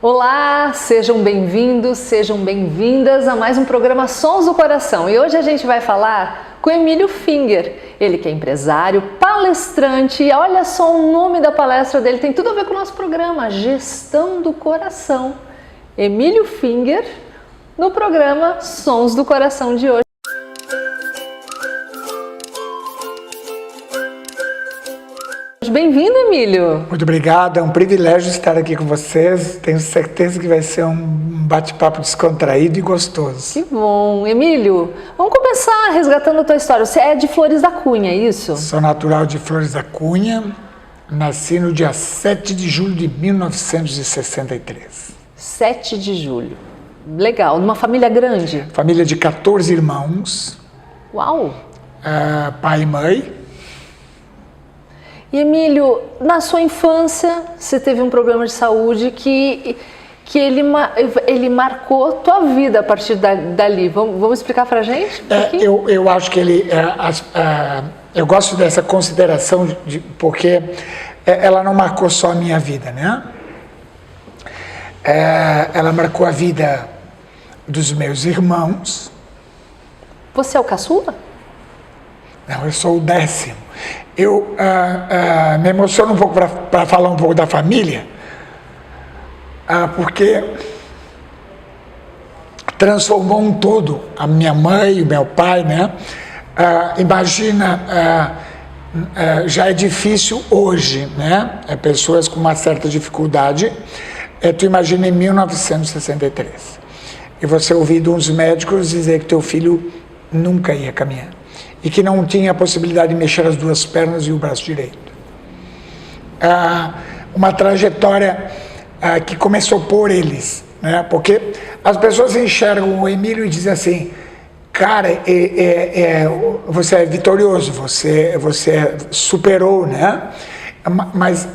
Olá, sejam bem-vindos, sejam bem-vindas a mais um programa Sons do Coração. E hoje a gente vai falar com Emílio Finger, ele que é empresário, palestrante, e olha só o nome da palestra dele, tem tudo a ver com o nosso programa, Gestão do Coração. Emílio Finger, no programa Sons do Coração de hoje. Bem-vindo, Emílio. Muito obrigado, é um privilégio estar aqui com vocês. Tenho certeza que vai ser um bate-papo descontraído e gostoso. Que bom. Emílio, vamos começar resgatando a tua história. Você é de Flores da Cunha, é isso? Sou natural de Flores da Cunha, nasci no dia 7 de julho de 1963. 7 de julho. Legal. Numa família grande? Família de 14 irmãos. Uau! Pai e mãe. E Emílio, na sua infância, você teve um problema de saúde que ele marcou tua vida a partir dali. Vamos explicar pra gente? Eu acho que eu gosto dessa consideração porque ela não marcou só a minha vida, né? Ela marcou a vida dos meus irmãos. Você é o caçula? Não, eu sou o 10º. Eu me emociono um pouco para falar um pouco da família, porque transformou um todo, a minha mãe e o meu pai, né? Imagina, já é difícil hoje, né? Pessoas com uma certa dificuldade. Tu imagina em 1963, e você ouvir de uns médicos dizer que teu filho nunca ia caminhar. E que não tinha a possibilidade de mexer as duas pernas e o braço direito. Uma trajetória que começou por eles, né? Porque as pessoas enxergam o Emílio e dizem assim, cara, você é vitorioso, você superou, né? Mas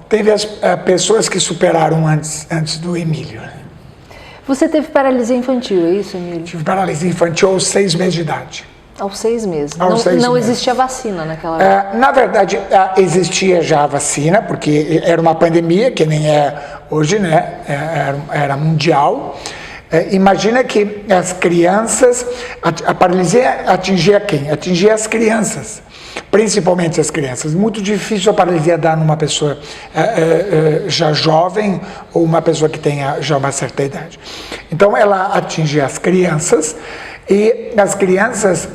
teve as pessoas que superaram antes do Emílio. Né? Você teve paralisia infantil, é isso, Emílio? Tive paralisia infantil aos 6 meses de idade. Aos 6 meses. Não existia vacina naquela época? Na verdade, existia já a vacina, porque era uma pandemia, que nem é hoje, né? Era mundial. Imagina que as crianças, a paralisia atingia quem? Atingia as crianças, principalmente as crianças. Muito difícil a paralisia dar numa pessoa já jovem ou uma pessoa que tenha já uma certa idade. Então, ela atingia as crianças. E as crianças,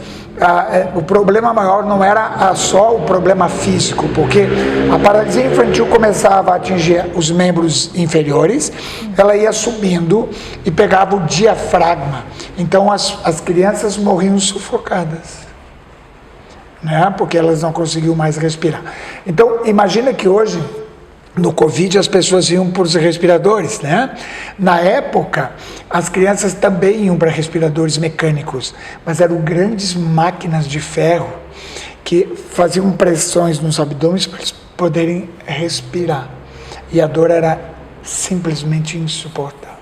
o problema maior não era só o problema físico, porque a paralisia infantil começava a atingir os membros inferiores, ela ia subindo e pegava o diafragma. Então as crianças morriam sufocadas, né? Porque elas não conseguiam mais respirar. Então imagina que hoje, no Covid, as pessoas iam para os respiradores, né? Na época, as crianças também iam para respiradores mecânicos, mas eram grandes máquinas de ferro que faziam pressões nos abdômenes para eles poderem respirar. E a dor era simplesmente insuportável.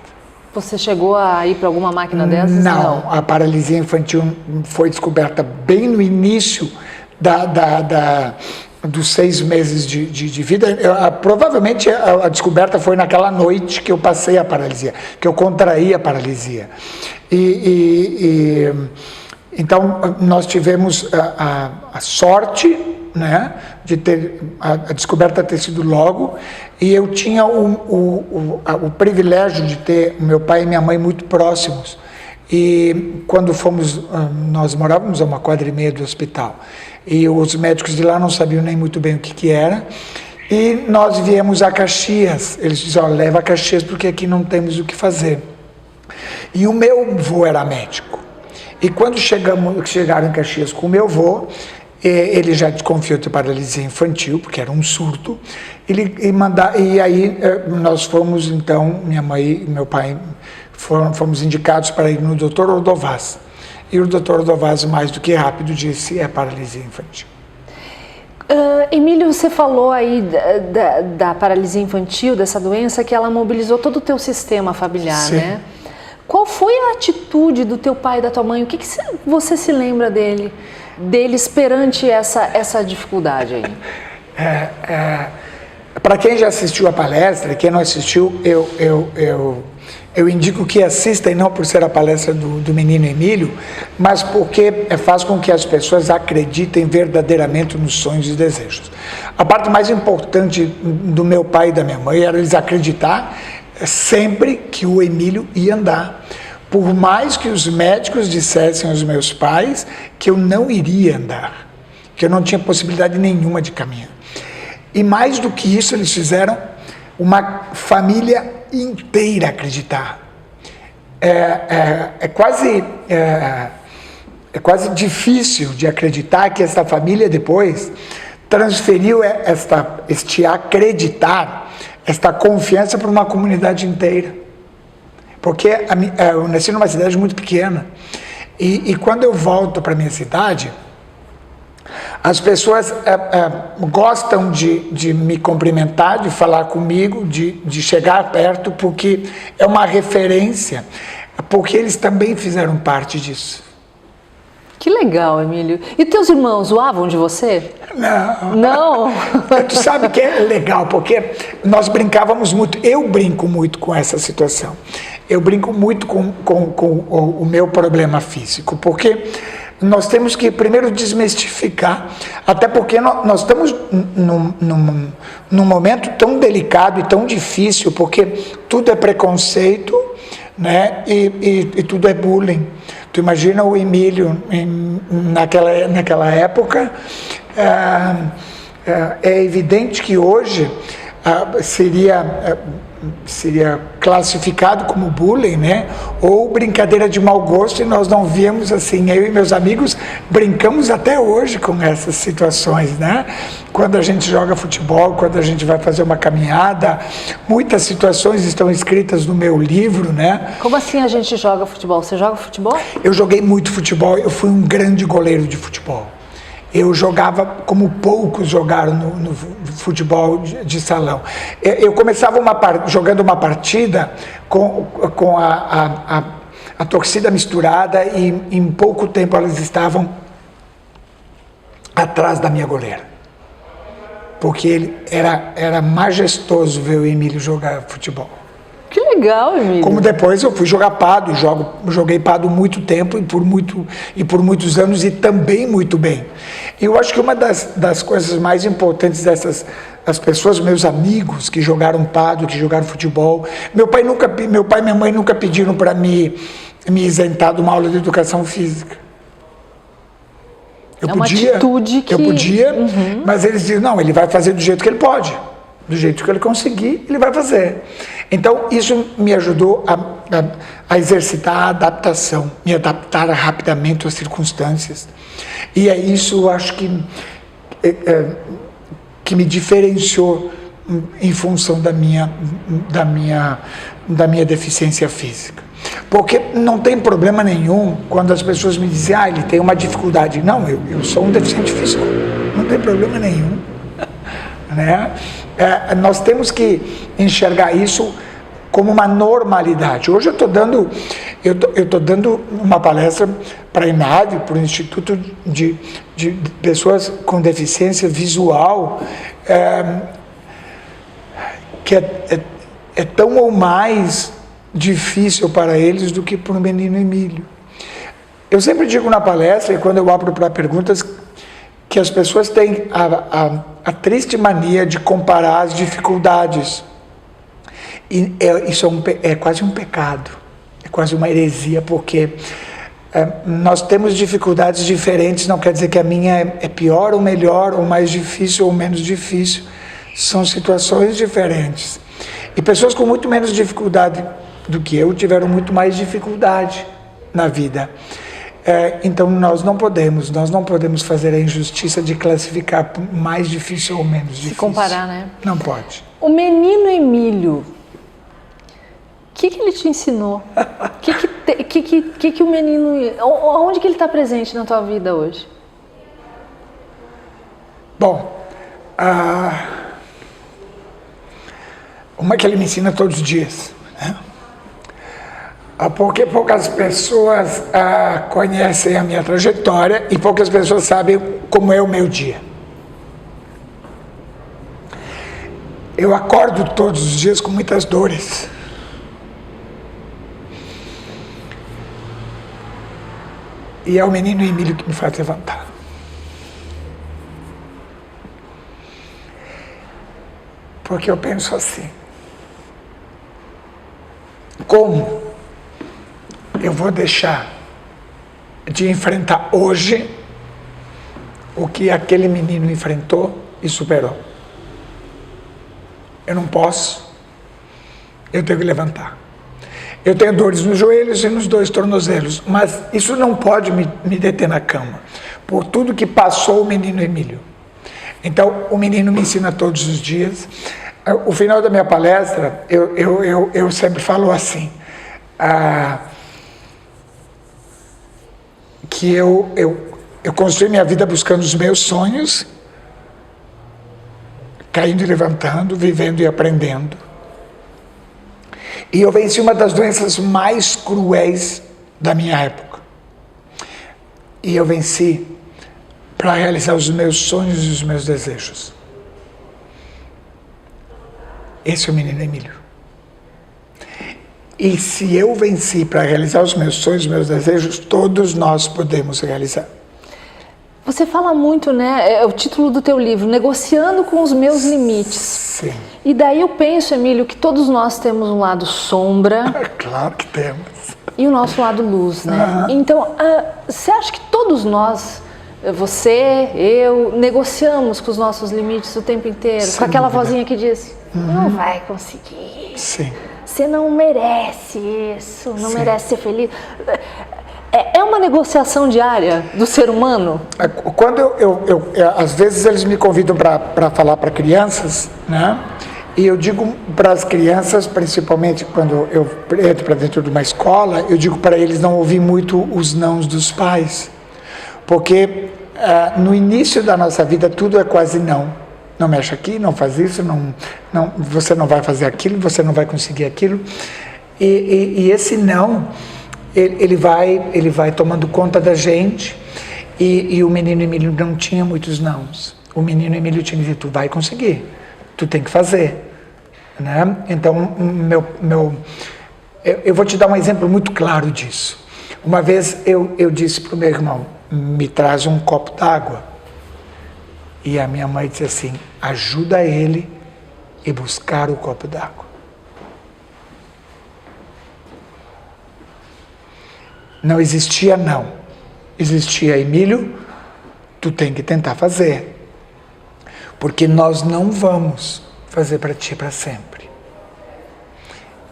Você chegou a ir para alguma máquina dessas? Não, a paralisia infantil foi descoberta bem no início dos 6 meses de vida. Provavelmente a descoberta foi naquela noite que eu passei a paralisia, que eu contraí a paralisia. Então, nós tivemos a sorte, né, de ter a descoberta ter sido logo, e eu tinha o privilégio de ter meu pai e minha mãe muito próximos. E quando nós morávamos a 1,5 quadra do hospital, e os médicos de lá não sabiam nem muito bem o que era, e nós viemos a Caxias. Eles disseram, leva a Caxias porque aqui não temos o que fazer. E o meu avô era médico, e quando chegaram em Caxias com o meu avô, ele já desconfiou de paralisia infantil, porque era um surto, e aí nós fomos, então, minha mãe e meu pai fomos indicados para ir no Dr. Ordovaz. E o Dr. Ordovaz, mais do que rápido, disse, é paralisia infantil. Emílio, você falou aí da paralisia infantil, dessa doença, que ela mobilizou todo o teu sistema familiar, Sim. né? Qual foi a atitude do teu pai e da tua mãe? O que você se lembra deles perante essa dificuldade aí? Para quem já assistiu a palestra, quem não assistiu, eu indico que assista, e não por ser a palestra do menino Emílio, mas porque faz com que as pessoas acreditem verdadeiramente nos sonhos e desejos. A parte mais importante do meu pai e da minha mãe era eles acreditar sempre que o Emílio ia andar. Por mais que os médicos dissessem aos meus pais que eu não iria andar, que eu não tinha possibilidade nenhuma de caminhar. E mais do que isso, eles fizeram uma família inteira acreditar. É quase difícil de acreditar que essa família depois transferiu este acreditar, esta confiança para uma comunidade inteira. Porque eu nasci numa cidade muito pequena e quando eu volto para a minha cidade, as pessoas gostam de me cumprimentar, de falar comigo, de chegar perto, porque é uma referência, porque eles também fizeram parte disso. Que legal, Emílio. E teus irmãos zoavam de você? Não. Não? Tu sabe que é legal, porque nós brincávamos muito, eu brinco muito com essa situação. Eu brinco muito com o meu problema físico, porque nós temos que primeiro desmistificar, até porque nós estamos num momento tão delicado e tão difícil, porque tudo é preconceito, né? E tudo é bullying. Tu imagina o Emílio naquela época, é evidente que hoje seria classificado como bullying, né? Ou brincadeira de mau gosto, e nós não víamos assim. Eu e meus amigos brincamos até hoje com essas situações, né? Quando a gente joga futebol, quando a gente vai fazer uma caminhada, muitas situações estão escritas no meu livro, né? Como assim a gente joga futebol? Você joga futebol? Eu joguei muito futebol, eu fui um grande goleiro de futebol. Eu jogava como poucos jogaram no futebol de salão. Eu começava jogando uma partida com a torcida misturada, e em pouco tempo elas estavam atrás da minha goleira. Porque era majestoso ver o Emílio jogar futebol. Que legal, Emílio. Como depois eu fui jogar pado, joguei pado muito tempo e por muitos anos, e também muito bem. E eu acho que uma das coisas mais importantes as pessoas, meus amigos que jogaram pado, que jogaram futebol, meu pai e minha mãe nunca pediram para me isentar de uma aula de educação física. Uma atitude que... Eu podia, mas eles diziam, não, ele vai fazer do jeito que ele pode. Do jeito que ele conseguir, ele vai fazer. Então, isso me ajudou a exercitar a adaptação, me adaptar rapidamente às circunstâncias. E é isso, eu acho que me diferenciou em função da minha deficiência física. Porque não tem problema nenhum quando as pessoas me dizem, ele tem uma dificuldade. Não, eu sou um deficiente físico, não tem problema nenhum. Né? Nós temos que enxergar isso como uma normalidade. Hoje eu estou dando uma palestra para a INAV, para o Instituto de Pessoas com Deficiência Visual, que é tão ou mais difícil para eles do que para o menino Emílio. Eu sempre digo na palestra, e quando eu abro para perguntas, que as pessoas têm a triste mania de comparar as dificuldades. E isso é quase um pecado, é quase uma heresia, porque nós temos dificuldades diferentes, não quer dizer que a minha é pior ou melhor, ou mais difícil ou menos difícil. São situações diferentes. E pessoas com muito menos dificuldade do que eu tiveram muito mais dificuldade na vida. Então nós não podemos fazer a injustiça de classificar mais difícil ou menos difícil. Se comparar, né? Não pode. O menino Emílio, o que ele te ensinou? Que o menino... Onde que ele está presente na tua vida hoje? Bom, uma que ele me ensina todos os dias, né? Porque poucas pessoas conhecem a minha trajetória e poucas pessoas sabem como é o meu dia. Eu acordo todos os dias com muitas dores. E é o menino Emílio que me faz levantar. Porque eu penso assim: como eu vou deixar de enfrentar hoje o que aquele menino enfrentou e superou? Eu não posso. Eu tenho que levantar. Eu tenho dores nos joelhos e nos 2 tornozelos, mas isso não pode me deter na cama, por tudo que passou o menino Emílio. Então, o menino me ensina todos os dias. O final da minha palestra, eu sempre falo assim, que eu construí minha vida buscando os meus sonhos, caindo e levantando, vivendo e aprendendo. E eu venci uma das doenças mais cruéis da minha época. E eu venci para realizar os meus sonhos e os meus desejos. Esse é o menino Emílio. E se eu venci para realizar os meus sonhos e os meus desejos, todos nós podemos realizar. Você fala muito, né? É o título do teu livro, Negociando com os Meus Limites. Sim. E daí eu penso, Emílio, que todos nós temos um lado sombra. Claro que temos. E o nosso lado luz, né? Então, você acha que todos nós, você, eu, negociamos com os nossos limites o tempo inteiro? Sem com aquela dúvida. vozinha que diz, não vai conseguir. Sim. Você não merece isso, não Sim. merece ser feliz. É uma negociação diária do ser humano? Quando às vezes eles me convidam para falar para crianças, né? E eu digo para as crianças, principalmente quando eu entro para dentro de uma escola, eu digo para eles não ouvir muito os nãos dos pais. Porque no início da nossa vida tudo é quase não. Não mexe aqui, não faz isso, não, você não vai fazer aquilo, você não vai conseguir aquilo. E esse não, ele vai tomando conta da gente. E o menino Emílio não tinha muitos nãos. O menino Emílio tinha dito, tu vai conseguir, tu tem que fazer. Né? Então, eu vou te dar um exemplo muito claro disso. Uma vez eu disse para o meu irmão, me traz um copo d'água. E a minha mãe disse assim, ajuda ele a buscar o copo d'água. Não existia não. Existia, Emílio, tu tem que tentar fazer. Porque nós não vamos fazer para ti para sempre.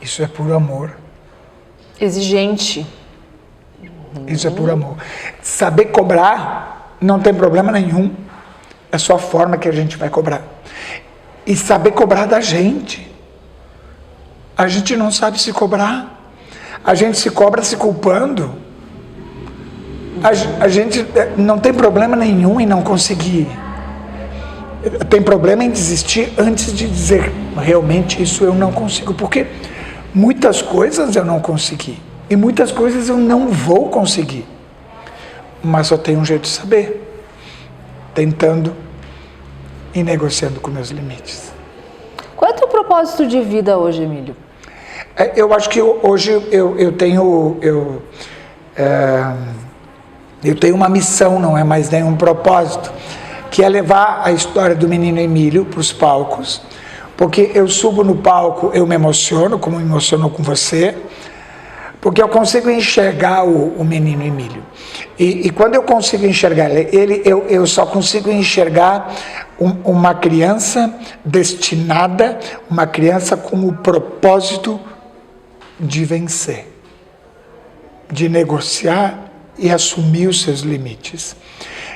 Isso é por amor. Exigente. Isso é por amor. Saber cobrar não tem problema nenhum. É só a forma que a gente vai cobrar. E saber cobrar da gente. A gente não sabe se cobrar. A gente se cobra se culpando. A gente não tem problema nenhum em não conseguir. Tem problema em desistir antes de dizer, realmente isso eu não consigo. Porque muitas coisas eu não consegui. E muitas coisas eu não vou conseguir. Mas só tem um jeito de saber. Tentando e negociando com meus limites. Qual é o teu propósito de vida hoje, Emílio? Eu acho que hoje eu tenho uma missão, não é mais nenhum propósito, que é levar a história do menino Emílio para os palcos, porque eu subo no palco, eu me emociono, como me emocionou com você, porque eu consigo enxergar o menino Emílio. E quando eu consigo enxergar ele, eu só consigo enxergar uma criança destinada, uma criança com o propósito de vencer, de negociar e assumir os seus limites.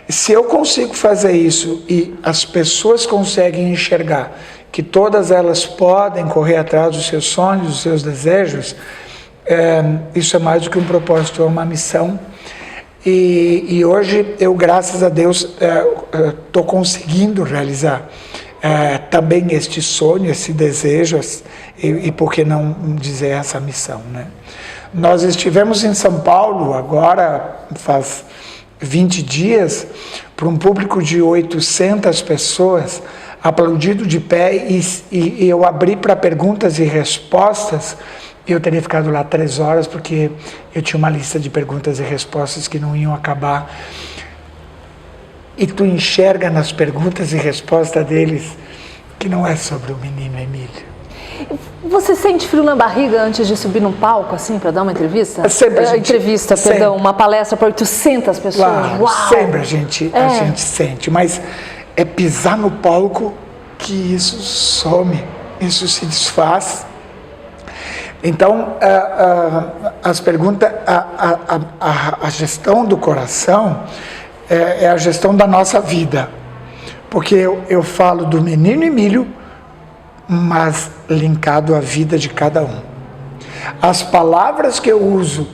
Se eu consigo fazer isso e as pessoas conseguem enxergar que todas elas podem correr atrás dos seus sonhos, dos seus desejos, isso é mais do que um propósito, é uma missão. E hoje eu, graças a Deus, estou conseguindo realizar também este sonho, esse desejo, e por que não dizer essa missão, né? Nós estivemos em São Paulo agora, faz 20 dias, para um público de 800 pessoas, aplaudido de pé e eu abri para perguntas e respostas. Eu teria ficado lá 3 horas, porque eu tinha uma lista de perguntas e respostas que não iam acabar. E tu enxerga nas perguntas e respostas deles que não é sobre o menino Emílio. Você sente frio na barriga antes de subir num palco, assim, para dar uma entrevista? Sempre Uma palestra para 800 pessoas. Claro, Uau! sempre a gente sente, mas é pisar no palco que isso some, isso se desfaz. Então, as perguntas, a gestão do coração é a gestão da nossa vida, porque eu falo do menino Emílio, mas linkado à vida de cada um. As palavras que eu uso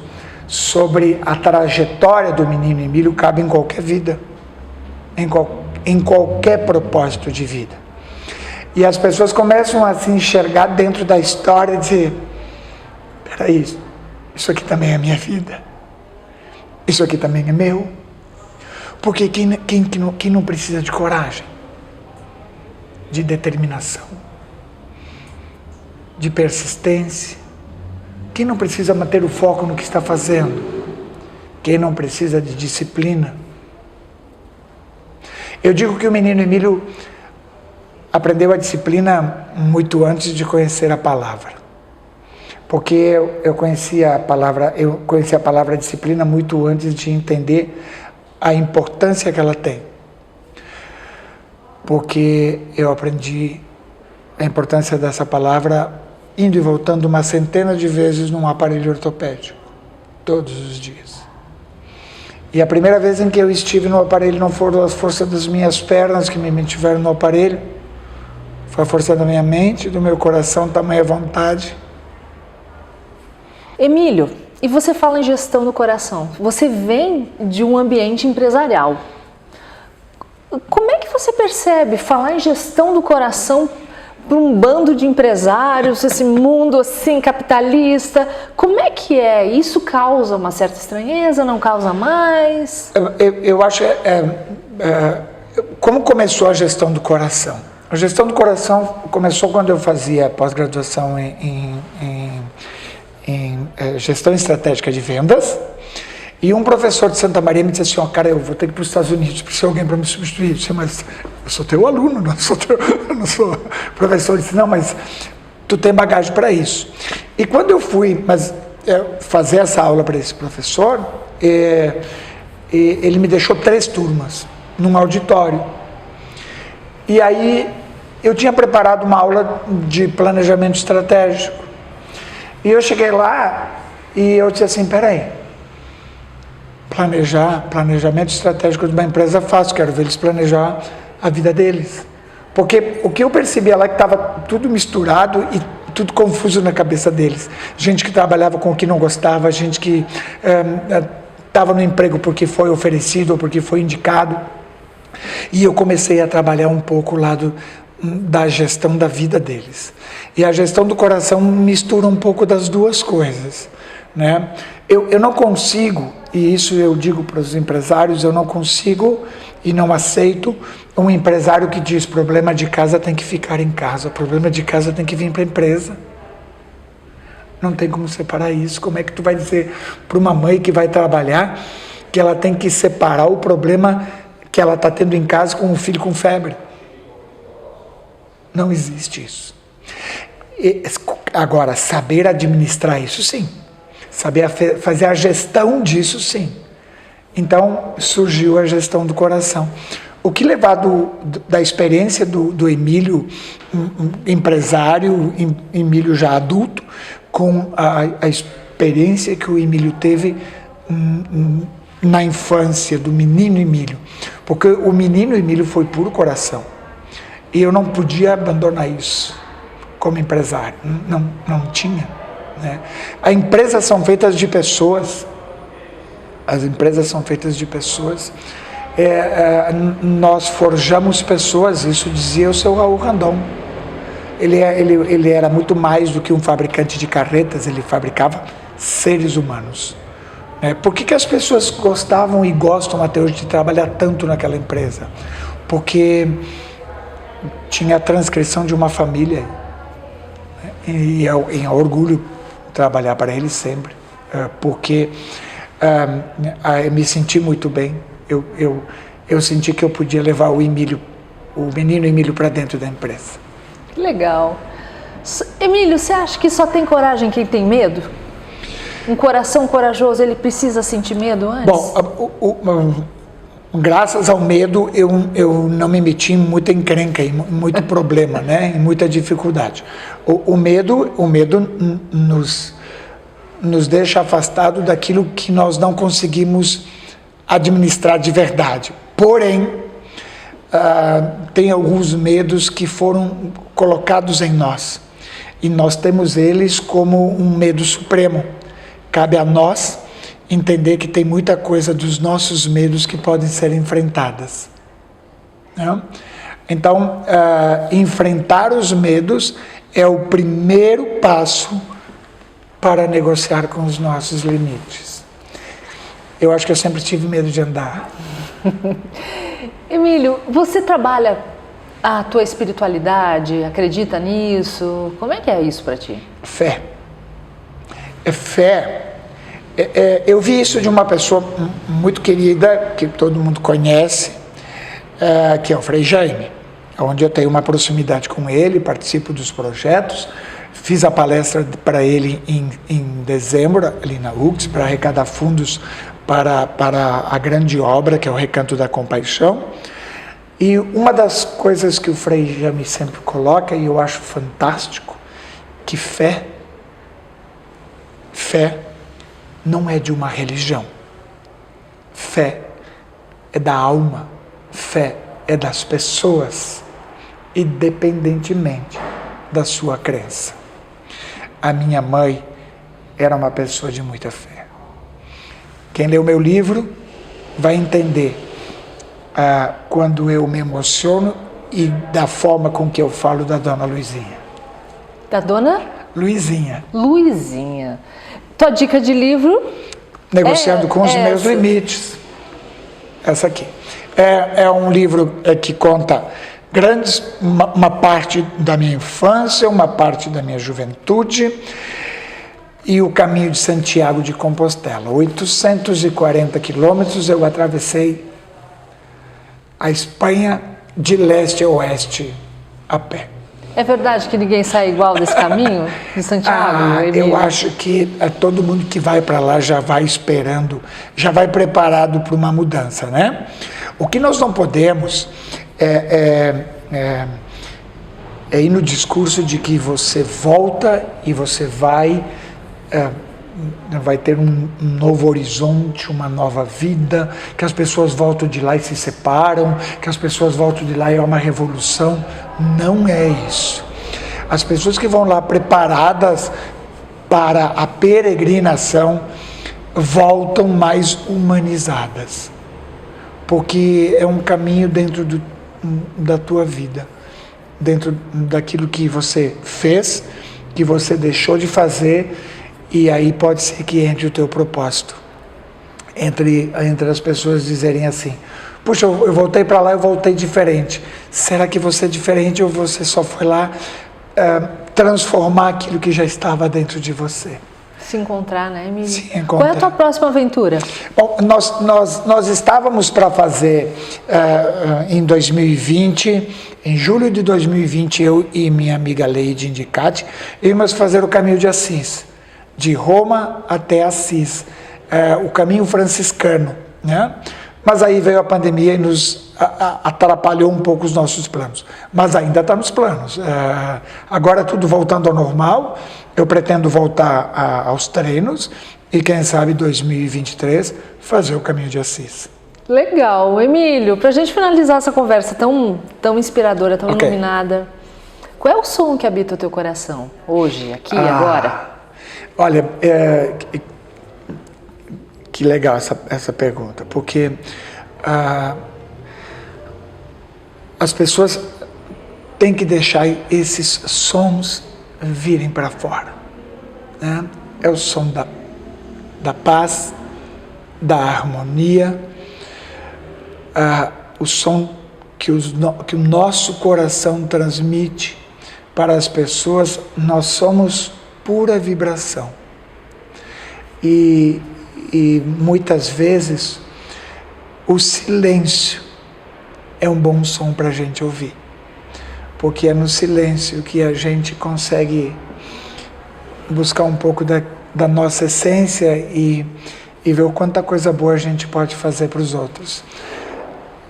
sobre a trajetória do menino Emílio cabem em qualquer vida, em qualquer propósito de vida. E as pessoas começam a se enxergar dentro da história e dizer: peraí, isso aqui também é minha vida, isso aqui também é meu. Porque quem não precisa de coragem, de determinação, de persistência, quem não precisa manter o foco no que está fazendo, quem não precisa de disciplina. Eu digo que o menino Emílio aprendeu a disciplina muito antes de conhecer a palavra, porque eu conhecia a palavra disciplina muito antes de entender a importância que ela tem, porque eu aprendi a importância dessa palavra indo e voltando uma centena de vezes num aparelho ortopédico, todos os dias. E a primeira vez em que eu estive no aparelho não foram as forças das minhas pernas que me mantiveram no aparelho, foi a força da minha mente, do meu coração, tamanha vontade. Emílio, e você fala em gestão do coração, você vem de um ambiente empresarial. Como é que você percebe falar em gestão do coração para um bando de empresários, esse mundo assim capitalista? Como é que é? Isso causa uma certa estranheza, não causa mais? Eu acho... como começou a gestão do coração? A gestão do coração começou quando eu fazia pós-graduação em gestão estratégica de vendas, e um professor de Santa Maria me disse assim: cara, eu vou ter que ir para os Estados Unidos, precisa de alguém para me substituir. Eu disse: mas eu sou teu aluno, não sou professor. Ele disse: não, mas tu tem bagagem para isso. E quando eu fui fazer essa aula para esse professor, ele me deixou 3 turmas num auditório. E aí eu tinha preparado uma aula de planejamento estratégico. E eu cheguei lá e eu disse assim: peraí, planejamento estratégico de uma empresa é fácil, quero ver eles planejar a vida deles. Porque o que eu percebia lá é que estava tudo misturado e tudo confuso na cabeça deles. Gente que trabalhava com o que não gostava, gente que estava no emprego porque foi oferecido ou porque foi indicado. E eu comecei a trabalhar um pouco o lado da gestão da vida deles. E a gestão do coração mistura um pouco das duas coisas, né? Eu não consigo, e isso eu digo para os empresários, eu não consigo e não aceito um empresário que diz: problema de casa tem que ficar em casa, problema de casa tem que vir para a empresa. Não tem como separar isso. Como é que tu vai dizer para uma mãe que vai trabalhar que ela tem que separar o problema que ela está tendo em casa com o filho com febre? Não existe isso. Agora, saber administrar isso, sim. Saber fazer a gestão disso, sim. Então, surgiu a gestão do coração. O que levado da experiência do Emílio, empresário, Emílio já adulto, com a experiência que o Emílio teve na infância, do menino Emílio. Porque o menino Emílio foi puro coração. E eu não podia abandonar isso como empresário. Não tinha. Né? As empresas são feitas de pessoas. Nós forjamos pessoas, isso dizia o seu Raul Randon. Ele era muito mais do que um fabricante de carretas, ele fabricava seres humanos. Por que as pessoas gostavam e gostam até hoje de trabalhar tanto naquela empresa? Porque tinha a transcrição de uma família, e é um orgulho trabalhar para ele sempre, porque eu me senti muito bem. Eu senti que eu podia levar o menino Emílio para dentro da empresa. Legal. Emílio, você acha que só tem coragem quem tem medo? Um coração corajoso, ele precisa sentir medo antes? Bom, graças ao medo, eu não me meti em muita encrenca, em muito problema, né? Em muita dificuldade. O medo nos deixa afastado daquilo que nós não conseguimos administrar de verdade. Porém, tem alguns medos que foram colocados em nós, e nós temos eles como um medo supremo. Cabe a nós entender que tem muita coisa dos nossos medos que podem ser enfrentadas, né? Então, enfrentar os medos é o primeiro passo para negociar com os nossos limites. Eu acho que eu sempre tive medo de andar. Emílio, você trabalha a tua espiritualidade? Acredita nisso? Como é que é isso para ti? Fé. Fé. Eu vi isso de uma pessoa muito querida, que todo mundo conhece, que é o Frei Jaime, onde eu tenho uma proximidade com ele, participo dos projetos. Fiz a palestra para ele em dezembro, ali na UX, para arrecadar fundos para a grande obra, que é o Recanto da Compaixão. E uma das coisas que o Frei Jaime sempre coloca, e eu acho fantástico, que fé não é de uma religião. Fé é da alma. Fé é das pessoas, independentemente da sua crença. A minha mãe era uma pessoa de muita fé. Quem leu meu livro vai entender quando eu me emociono e da forma com que eu falo da Dona Luizinha. Da Dona? Luizinha. Luizinha. Tua dica de livro? Negociando com os meus limites. Essa aqui. É um livro que conta uma parte da minha infância, uma parte da minha juventude e o caminho de Santiago de Compostela. 840 quilômetros eu atravessei a Espanha de leste a oeste a pé. É verdade que ninguém sai igual desse caminho de Santiago? Eu acho que todo mundo que vai para lá já vai esperando, já vai preparado para uma mudança, né? O que nós não podemos é ir no discurso de que você volta e você vai ter um novo horizonte, uma nova vida, que as pessoas voltam de lá e se separam, que as pessoas voltam de lá e é uma revolução. Não é isso. As pessoas que vão lá preparadas para a peregrinação voltam mais humanizadas, porque é um caminho dentro da tua vida, dentro daquilo que você fez, que você deixou de fazer, e aí pode ser que entre o teu propósito. Entre as pessoas dizerem assim: puxa, eu voltei para lá, eu voltei diferente. Será que você é diferente ou você só foi lá transformar aquilo que já estava dentro de você? Se encontrar, né, Emílio? Se encontrar. Qual é a tua próxima aventura? Bom, nós estávamos para fazer em 2020, em julho de 2020, eu e minha amiga Leide Indicati, íamos fazer o caminho de Assis, de Roma até Assis, o caminho franciscano, né? Mas aí veio a pandemia e nos atrapalhou um pouco os nossos planos. Mas ainda está nos planos. Agora tudo voltando ao normal, eu pretendo voltar aos treinos e quem sabe 2023 fazer o caminho de Assis. Legal. Emílio, para a gente finalizar essa conversa tão inspiradora, tão iluminada, qual é o som que habita o teu coração hoje, aqui e agora? Olha, que legal essa pergunta, porque as pessoas têm que deixar esses sons virem para fora, né? É o som da paz, da harmonia, o som que o nosso coração transmite para as pessoas, nós somos pura vibração. E muitas vezes o silêncio é um bom som para a gente ouvir, porque é no silêncio que a gente consegue buscar um pouco da nossa essência e ver o quanta coisa boa a gente pode fazer para os outros.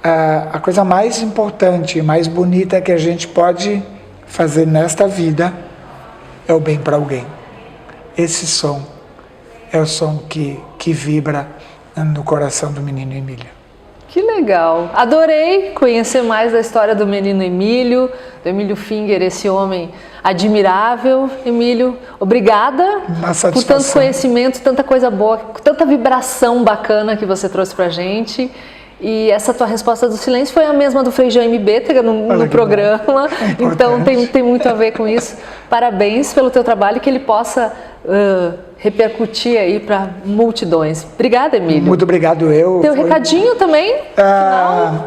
A coisa mais importante e mais bonita que a gente pode fazer nesta vida é o bem para alguém. Esse som é o som que vibra no coração do menino Emílio. Que legal! Adorei conhecer mais da história do menino Emílio, do Emílio Finger, esse homem admirável. Emílio, obrigada por tanto conhecimento, tanta coisa boa, tanta vibração bacana que você trouxe pra gente. E essa tua resposta do silêncio foi a mesma do Frei Jaime Bétega no programa, então tem muito a ver com isso. Parabéns pelo teu trabalho, que ele possa repercutir aí para multidões. Obrigada, Emílio. Muito obrigado, Recadinho também?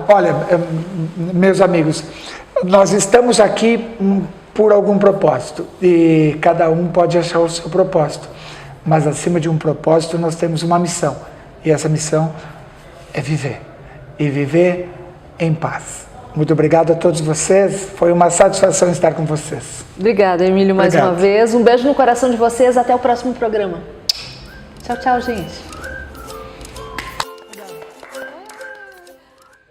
Olha, meus amigos, nós estamos aqui por algum propósito e cada um pode achar o seu propósito, mas acima de um propósito nós temos uma missão, e essa missão é viver. E viver em paz. Muito obrigado a todos vocês, foi uma satisfação estar com vocês. Obrigada, Emílio, mais uma vez. Um beijo no coração de vocês, até o próximo programa. Tchau, tchau, gente.